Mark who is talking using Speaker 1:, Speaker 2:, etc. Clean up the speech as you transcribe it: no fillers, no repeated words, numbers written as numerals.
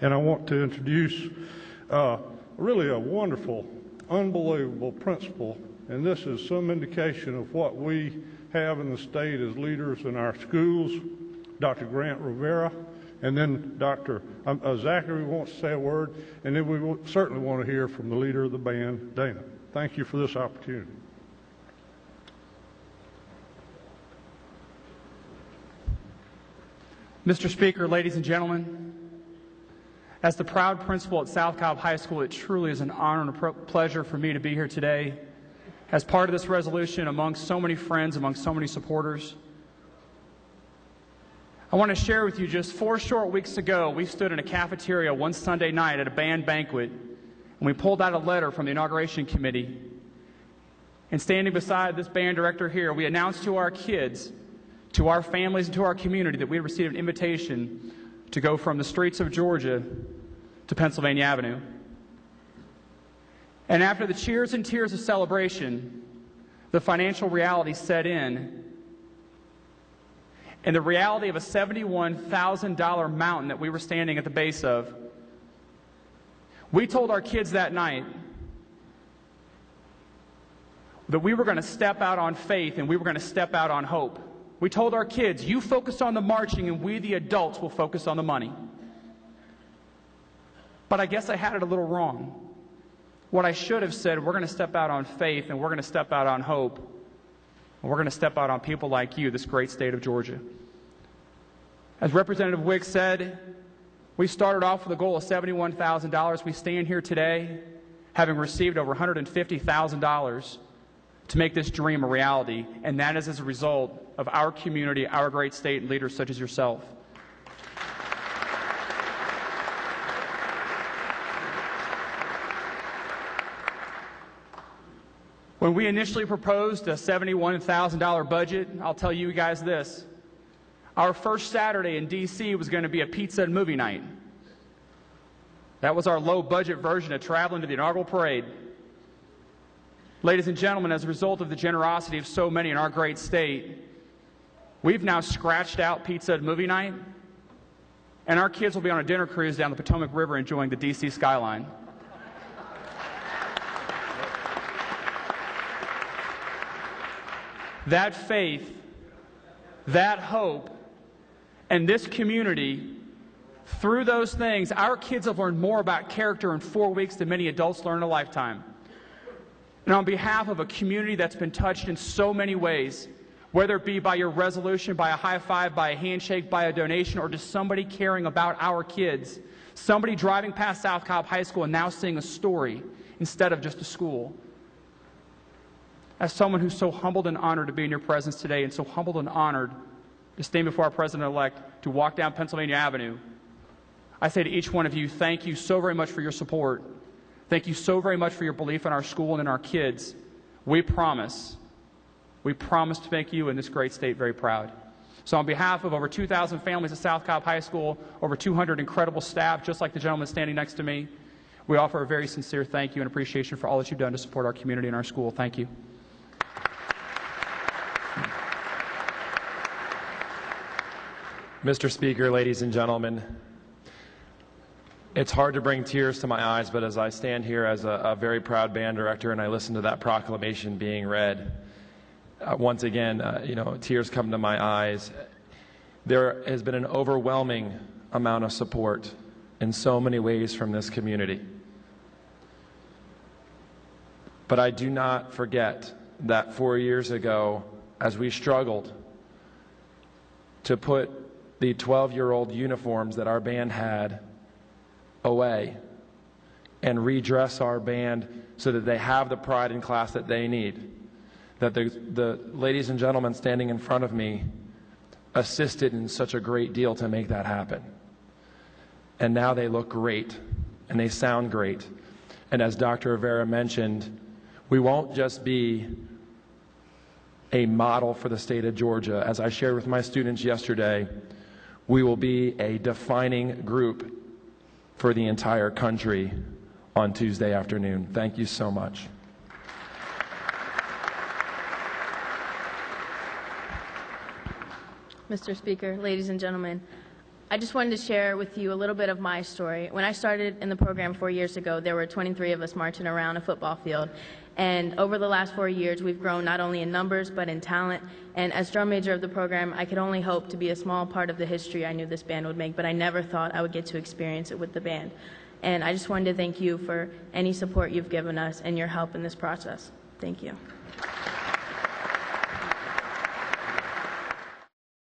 Speaker 1: And I want to introduce really a wonderful, unbelievable principal, and this is some indication of what we have in the state as leaders in our schools, Dr. Grant Rivera, and then Dr. Zachary wants to say a word, and then we certainly want to hear from the leader of the band, Dana. Thank you for this opportunity.
Speaker 2: Mr. Speaker, ladies and gentlemen, as the proud principal at South Cobb High School, it truly is an honor and a pleasure for me to be here today as part of this resolution amongst so many friends, amongst so many supporters. I want to share with you just 4 short weeks ago, we stood in a cafeteria one Sunday night at a band banquet, and we pulled out a letter from the Inauguration Committee. And standing beside this band director here, we announced to our kids, to our families, and to our community that we had received an invitation to go from the streets of Georgia to Pennsylvania Avenue. And after the cheers and tears of celebration, the financial reality set in, and the reality of a $71,000 mountain that we were standing at the base of. We told our kids that night that we were going to step out on faith and we were going to step out on hope. We told our kids, you focus on the marching and we, the adults, will focus on the money. But I guess I had it a little wrong. What I should have said, we're going to step out on faith and we're going to step out on hope. And we're going to step out on people like you, this great state of Georgia. As Representative Wiggs said, we started off with a goal of $71,000. We stand here today having received over $150,000 to make this dream a reality, and that is as a result of our community, our great state, and leaders such as yourself. When we initially proposed a $71,000 budget, I'll tell you guys this. Our first Saturday in D.C. was going to be a pizza and movie night. That was our low-budget version of traveling to the inaugural parade. Ladies and gentlemen, as a result of the generosity of so many in our great state, we've now scratched out pizza and movie night, and our kids will be on a dinner cruise down the Potomac River enjoying the D.C. skyline. That faith, that hope, and this community, through those things, our kids have learned more about character in 4 weeks than many adults learn in a lifetime. And on behalf of a community that's been touched in so many ways, whether it be by your resolution, by a high five, by a handshake, by a donation, or just somebody caring about our kids, somebody driving past South Cobb High School and now seeing a story instead of just a school. As someone who's so humbled and honored to be in your presence today, and so humbled and honored to stand before our President-elect to walk down Pennsylvania Avenue, I say to each one of you, thank you so very much for your support. Thank you so very much for your belief in our school and in our kids. We promise to make you and this great state very proud. So on behalf of over 2,000 families at South Cobb High School, over 200 incredible staff, just like the gentleman standing next to me, we offer a very sincere thank you and appreciation for all that you've done to support our community and our school. Thank you.
Speaker 3: Mr. Speaker, ladies and gentlemen, it's hard to bring tears to my eyes, but as I stand here as a very proud band director and I listen to that proclamation being read, once again, tears come to my eyes. There has been an overwhelming amount of support in so many ways from this community. But I do not forget that 4 years ago, as we struggled to put the 12-year-old uniforms that our band had away and redress our band so that they have the pride in class that they need, that the ladies and gentlemen standing in front of me assisted in such a great deal to make that happen. And now they look great and they sound great. And as Dr. Rivera mentioned, we won't just be a model for the state of Georgia. As I shared with my students yesterday, we will be a defining group for the entire country on Tuesday afternoon. Thank you so much.
Speaker 4: Mr. Speaker, ladies and gentlemen, I just wanted to share with you a little bit of my story. When I started in the program 4 years ago, there were 23 of us marching around a football field. And over the last 4 years, we've grown not only in numbers, but in talent. And as drum major of the program, I could only hope to be a small part of the history I knew this band would make, but I never thought I would get to experience it with the band. And I just wanted to thank you for any support you've given us and your help in this process. Thank you.